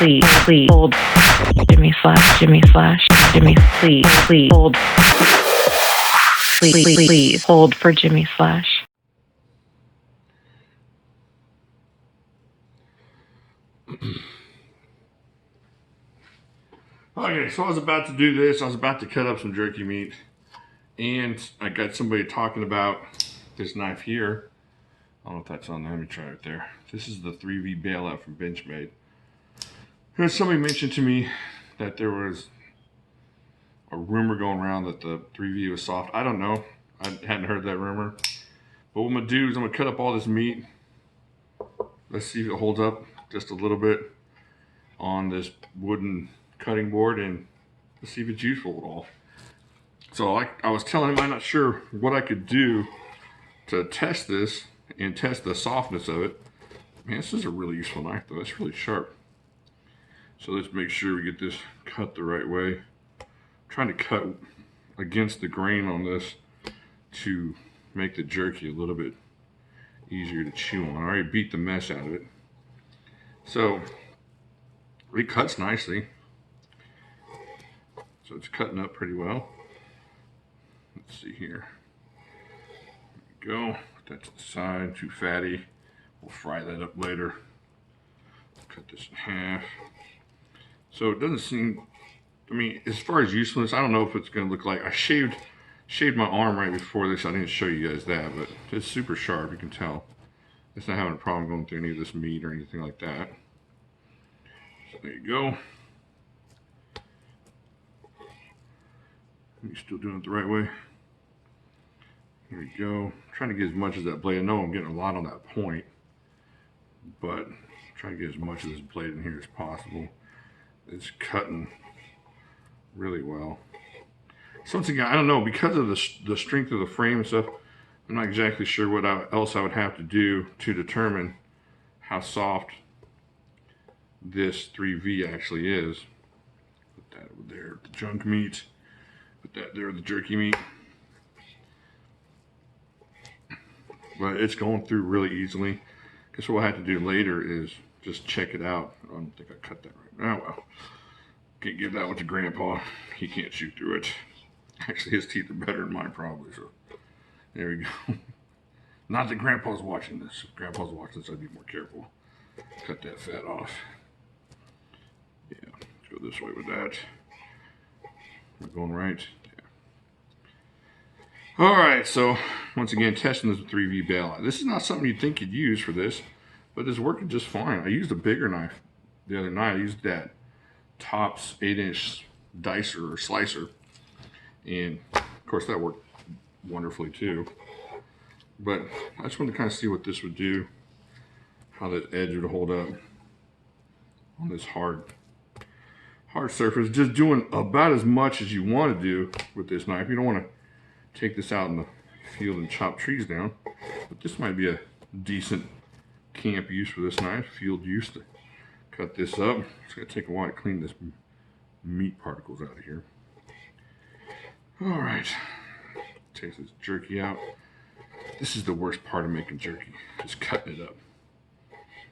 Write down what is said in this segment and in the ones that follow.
please, hold. Jimislash, please, hold. Please, hold for Jimislash. Okay, so I was about to do this. I was about to cut up some jerky meat, and I got somebody talking about this knife here. I don't know if that's on there. Let me try it there. This is the 3V Bailout from Benchmade. And somebody mentioned to me that there was a rumor going around that the 3V was soft. I don't know. I hadn't heard that rumor. But what I'm going to do is I'm going to cut up all this meat. Let's see if it holds up just a little bit on this wooden cutting board, and let's see if it's useful at all. So I was telling him I'm not sure what I could do to test this and test the softness of it. Man, this is a really useful knife though. It's really sharp. So let's make sure we get this cut the right way. I'm trying to cut against the grain on this to make the jerky a little bit easier to chew on. I already beat the mess out of it. So it cuts nicely. So it's cutting up pretty well. Let's see here. There we go. Put that to the side. Too fatty. We'll fry that up later. Cut this in half. So it doesn't seem, I mean, as far as usefulness, I don't know if it's going to look like, I shaved my arm right before this. I didn't show you guys that, but it's super sharp. You can tell. It's not having a problem going through any of this meat or anything like that. So there you go. You're still doing it the right way. Here we go. I'm trying to get as much as that blade. I know I'm getting a lot on that point, but I'm trying to get as much of this blade in here as possible. It's cutting really well. So once again, I don't know, because of the strength of the frame and stuff, I'm not exactly sure what else I would have to do to determine how soft this 3V actually is. Put that over there, the junk meat. Put that there, the jerky meat. But it's going through really easily. Guess what we'll have to do later is just check it out. I don't think I cut that right. Oh well. Can't give that one to Grandpa. He can't chew through it. Actually, his teeth are better than mine probably, so there we go. Not that Grandpa's watching this. If Grandpa's watching this, I'd be more careful. Cut that fat off. Yeah, let's go this way with that. Am I going right? Yeah. Alright, so once again, testing this 3V Bailout. This is not something you'd think you'd use for this, but it's working just fine. I used a bigger knife the other night. I used that Tops 8-inch dicer or slicer, and of course that worked wonderfully too. But I just wanted to kind of see what this would do, how that edge would hold up on this hard surface. Just doing about as much as you want to do with this knife. You don't want to take this out in the field and chop trees down, but this might be a decent camp use for this knife, field use to cut this up. It's going to take a while to clean this meat particles out of here. Alright, take this jerky out. This is the worst part of making jerky, just cutting it up.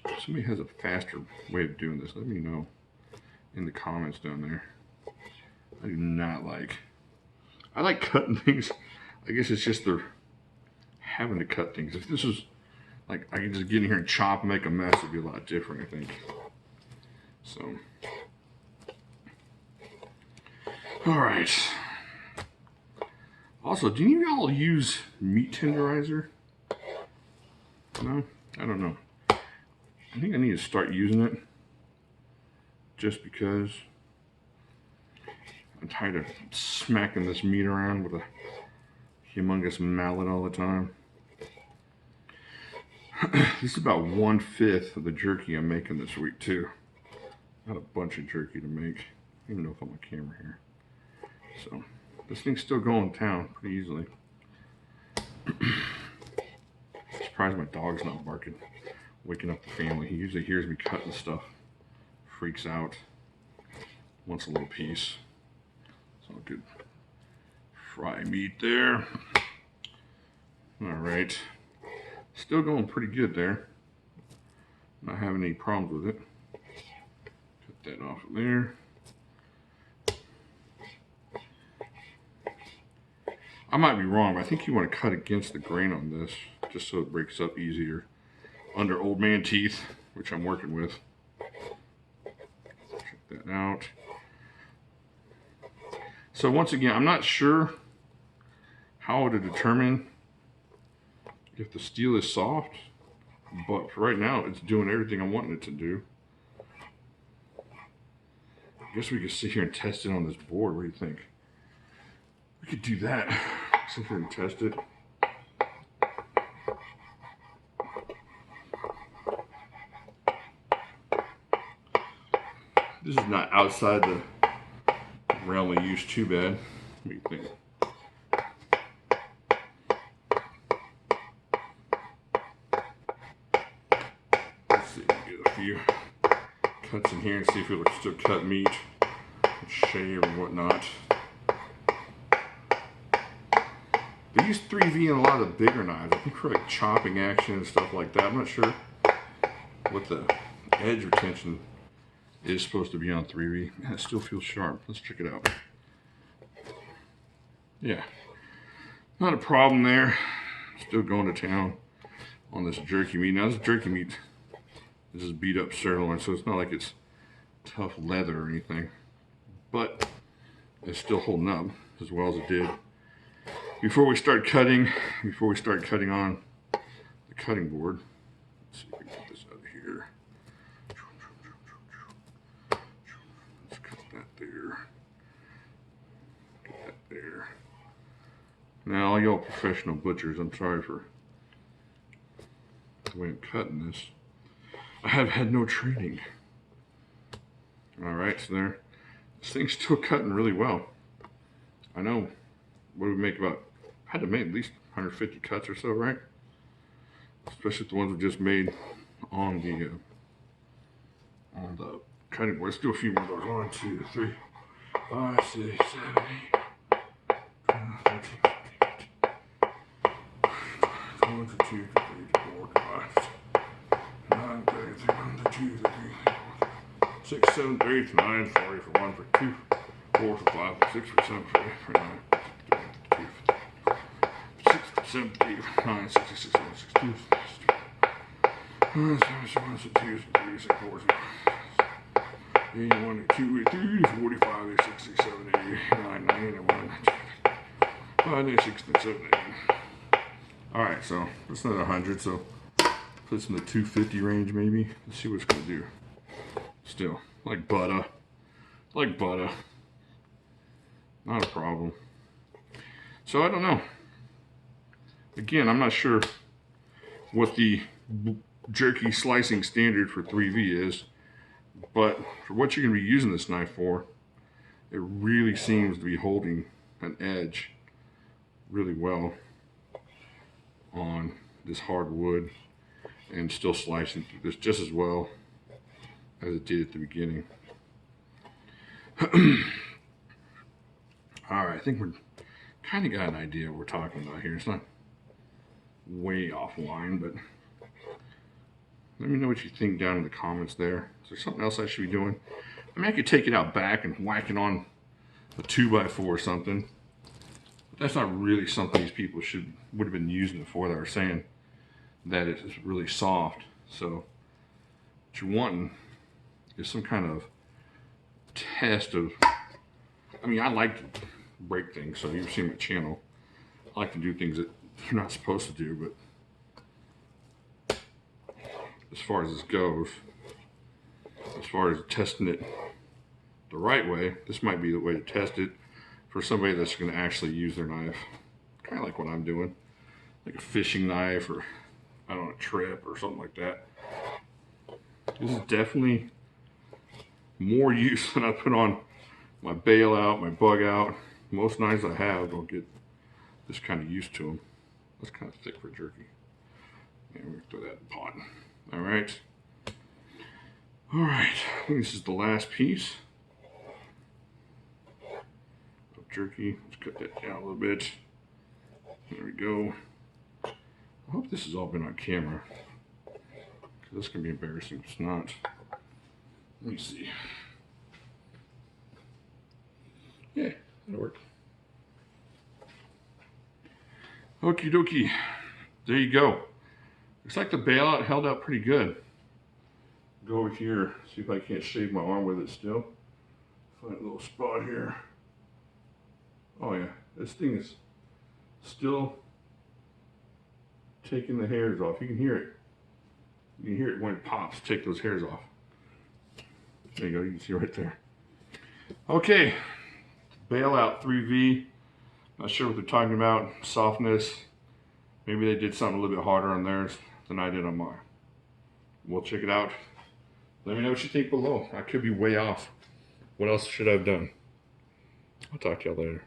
If somebody has a faster way of doing this, let me know in the comments down there. I do not like, I like cutting things. I guess it's just the having to cut things. If this was like, I can just get in here and chop and make a mess, it'd be a lot different, I think. So, all right. Also, do you all use meat tenderizer? No, I don't know. I think I need to start using it just because I'm tired of smacking this meat around with a humongous mallet all the time. This is about 1/5 of the jerky I'm making this week too. Not a bunch of jerky to make. I don't even know if I'm on camera here. So this thing's still going to town pretty easily. Surprised my dog's not barking, waking up the family. He usually hears me cutting stuff, freaks out, wants a little piece. So good fry meat there. All right, still going pretty good there. Not having any problems with it. Cut Get that off of there. I might be wrong, but I think you want to cut against the grain on this, just so it breaks up easier under old man teeth, which I'm working with. Check that out. So once again, I'm not sure how to determine if the steel is soft, but for right now, it's doing everything I'm wanting it to do. I guess we could sit here and test it on this board. What do you think? We could do that. Sit here and test it. This is not outside the realm of use too bad. What do you think? Let's see, get a few cuts in here and see if it'll still cut meat, shave and whatnot. They use 3V in a lot of the bigger knives. I think for like chopping action and stuff like that. I'm not sure what the edge retention is supposed to be on 3V. Man, it still feels sharp. Let's check it out. Yeah, not a problem there. Still going to town on this jerky meat. Now this jerky meat, this is beat up sirloin, so it's not like it's tough leather or anything, but it's still holding up as well as it did before we start cutting on the cutting board. Let's see if we can get this out of here. Let's cut that there. Get that there. Now, all y'all professional butchers, I'm sorry for the way I'm cutting this. I have had no training. Alright, so there. This thing's still cutting really well. I know, what do we make about, I had to make at least 150 cuts or so, right? Especially the ones we just made on the cutting board. Let's do a few more of those. 1, 2, 3, 5, 6, 7, 8, 12, 13, 1, 2, 3, 4, 5, 9, 30, 1, 2, 3, 6, 7, 8, 9, 40 for 1, for 2, 4 for 5, for 6, for 7, for 8, for 9, 6, 7, 8, 9, 66, 7, 62, 7, 2, 3, 6, 4, 81, 2, 3, 45, 86, 7, 8, 9, 91, 5, 6, 7, 8. Alright, so that's not 100, so put this in the 250 range maybe. Let's see what it's going to do. Still, like butter. Like butter. Not a problem. So I don't know. Again, I'm not sure what the jerky slicing standard for 3V is, but for what you're going to be using this knife for, it really seems to be holding an edge really well on this hard wood and still slicing through this just as well as it did at the beginning. Alright, I think we're kind of got an idea what we're talking about here. It's not way offline, but let me know what you think down in the comments there. Is there something else I should be doing? I mean, I could take it out back and whack it on a 2x4 or something. But that's not really something these people would have been using it for. That are saying that it is really soft. So what you're wanting is some kind of test of, I mean, I like to break things, so you've seen my channel. I like to do things that you're not supposed to do, but as far as this goes, as far as testing it the right way, this might be the way to test it for somebody that's going to actually use their knife. Kind of like what I'm doing, like a fishing knife or I don't know, a trip or something like that. This is definitely more use than I put on my Bailout, my Bug Out. Most knives I have don't get this kind of used to them. That's kind of thick for jerky. And we're gonna throw that in the pot. All right. All right. I think this is the last piece of jerky. Let's cut that down a little bit. There we go. I hope this has all been on camera, because this can be embarrassing if it's not. Let me see. Okie dokie. There you go. Looks like the bailout held out pretty good. Go over here, see if I can't shave my arm with it still. Find a little spot here. Oh yeah, this thing is still taking the hairs off. You can hear it. You can hear it when it pops, take those hairs off. There you go, you can see right there. Okay, Bailout 3V. Not sure what they're talking about. Softness. Maybe they did something a little bit harder on theirs than I did on mine. We'll check it out. Let me know what you think below. I could be way off. What else should I have done? I'll talk to y'all later.